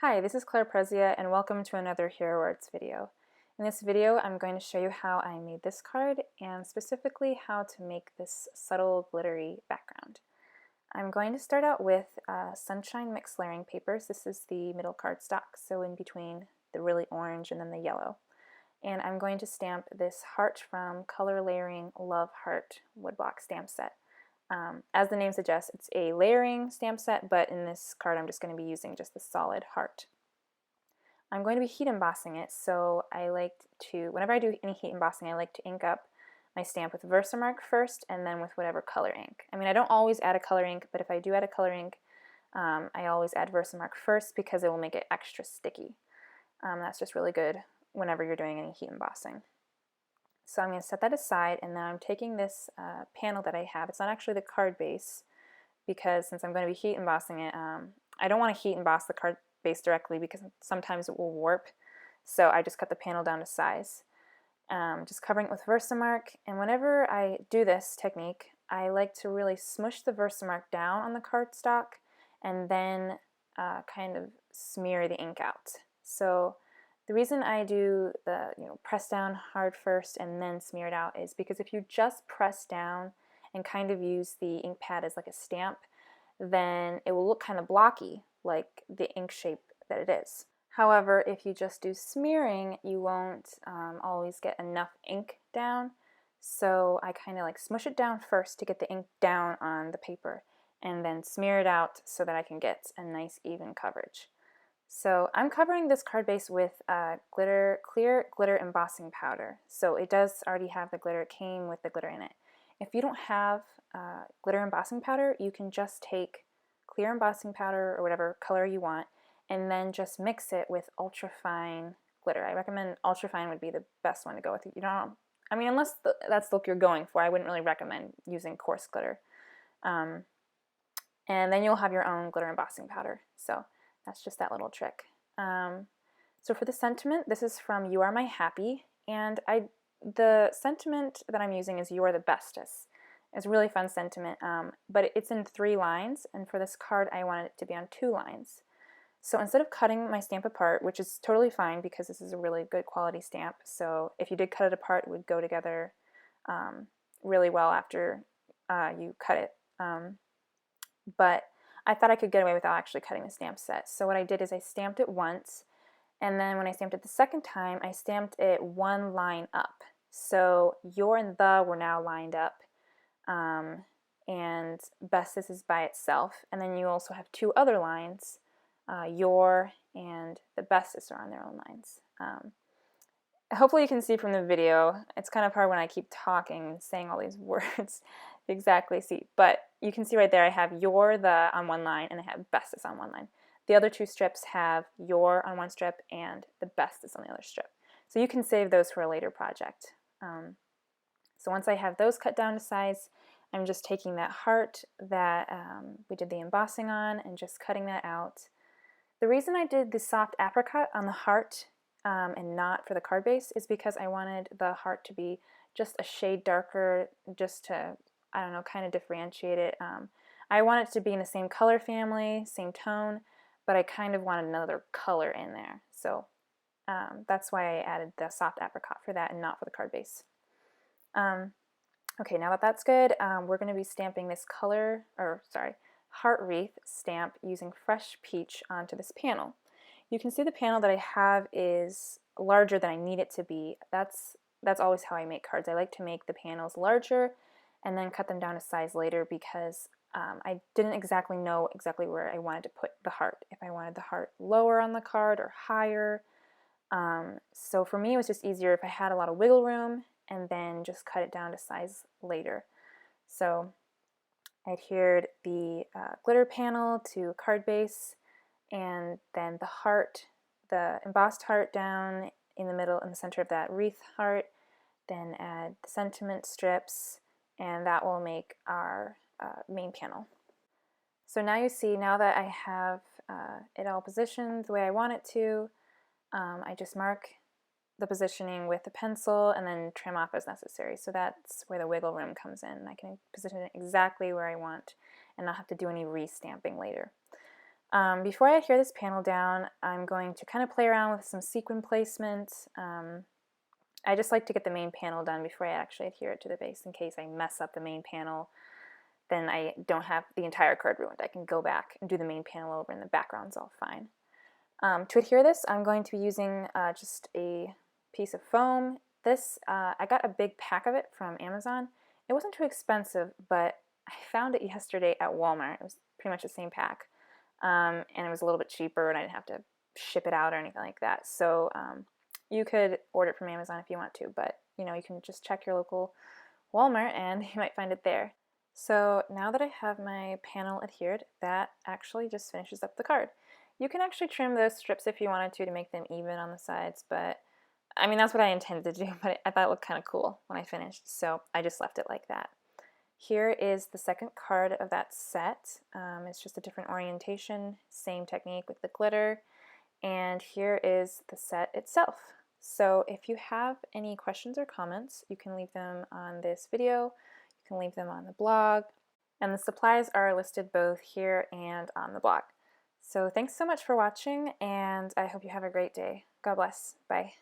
Hi, this is Claire Prezia and welcome to another Hero Arts video. In this video I'm going to show you how I made this card and specifically how to make this subtle glittery background. I'm going to start out with Sunshine Mixed Layering Papers. This is the middle cardstock, so in between the really orange and then the yellow. And I'm going to stamp this heart from Color Layering Love Heart woodblock stamp set. As the name suggests, it's a layering stamp set, but in this card I'm just going to be using just the solid heart. I'm going to be heat embossing it, so I like to, whenever I do any heat embossing, I like to ink up my stamp with Versamark first and then with whatever color ink. I mean, I don't always add a color ink, but if I do add a color ink, I always add Versamark first because it will make it extra sticky. That's just really good whenever you're doing any heat embossing. So I'm going to set that aside, and now I'm taking this panel that I have. It's not actually the card base because since I'm going to be heat embossing it, I don't want to heat emboss the card base directly because sometimes it will warp. So I just cut the panel down to size. Just covering it with Versamark, and whenever I do this technique, I like to really smush the Versamark down on the cardstock and then kind of smear the ink out. So the reason I do the press down hard first and then smear it out is because if you just press down and kind of use the ink pad as like a stamp, then it will look kind of blocky, like the ink shape that it is. However, if you just do smearing, you won't always get enough ink down. So I kind of like smush it down first to get the ink down on the paper and then smear it out so that I can get a nice even coverage. So I'm covering this card base with clear glitter embossing powder. So it does already have the glitter, it came with the glitter in it. If you don't have glitter embossing powder, you can just take clear embossing powder or whatever color you want and then just mix it with ultra fine glitter. I recommend ultra fine would be the best one to go with. You don't, I mean, unless that's the look you're going for, I wouldn't really recommend using coarse glitter. And then you'll have your own glitter embossing powder. So that's just that little trick. So for the sentiment, this is from You Are My Happy, and the sentiment that I'm using is You Are the Bestest. It's a really fun sentiment, but it's in 3 lines, and for this card I wanted it to be on 2 lines. So instead of cutting my stamp apart, which is totally fine because this is a really good quality stamp, so if you did cut it apart, it would go together really well after you cut it. But I thought I could get away without actually cutting the stamp set. So what I did is I stamped it once, and then when I stamped it the second time, I stamped it 1 line up. So your and the were now lined up, and bestest is by itself. And then you also have 2 other lines, your and the bestest are on their own lines. Hopefully you can see from the video, it's kind of hard when I keep talking and saying all these words to exactly see, but you can see right there I have your, the on 1 line, and I have bestest on 1 line. The other 2 strips have your on 1 strip and the bestest on the other strip. So you can save those for a later project. So once I have those cut down to size, I'm just taking that heart that we did the embossing on and just cutting that out. The reason I did the soft apricot on the heart and not for the card base is because I wanted the heart to be just a shade darker, just to, I don't know, kind of differentiate it. I want it to be in the same color family, same tone, but I kind of wanted another color in there. So that's why I added the soft apricot for that and not for the card base. Okay, now that that's good, we're going to be stamping this heart wreath stamp using Fresh Peach onto this panel. You can see the panel that I have is larger than I need it to be. That's always how I make cards. I like to make the panels larger and then cut them down to size later because I didn't exactly know where I wanted to put the heart. If I wanted the heart lower on the card or higher. So for me it was just easier if I had a lot of wiggle room and then just cut it down to size later. So I adhered the glitter panel to a card base, and then the heart, the embossed heart down in the middle, in the center of that wreath heart, then add the sentiment strips, and that will make our main panel. So now you see, now that I have it all positioned the way I want it to, I just mark the positioning with a pencil and then trim off as necessary. So that's where the wiggle room comes in. I can position it exactly where I want and not have to do any re-stamping later. Before I adhere this panel down, I'm going to kind of play around with some sequin placement. I just like to get the main panel done before I actually adhere it to the base in case I mess up the main panel. Then I don't have the entire card ruined. I can go back and do the main panel over and the background's all fine. To adhere this, I'm going to be using just a piece of foam. This, I got a big pack of it from Amazon. It wasn't too expensive, but I found it yesterday at Walmart. It was pretty much the same pack. And it was a little bit cheaper and I didn't have to ship it out or anything like that. So you could order it from Amazon if you want to, but you can just check your local Walmart and you might find it there. So now that I have my panel adhered, that actually just finishes up the card. You can actually trim those strips if you wanted to make them even on the sides, but I mean that's what I intended to do, but I thought it looked kind of cool when I finished, so I just left it like that. Here is the second card of that set. It's just a different orientation, same technique with the glitter, and here is the set itself. So if you have any questions or comments, you can leave them on this video, you can leave them on the blog, and the supplies are listed both here and on the blog. So thanks so much for watching, and I hope you have a great day. God bless. Bye.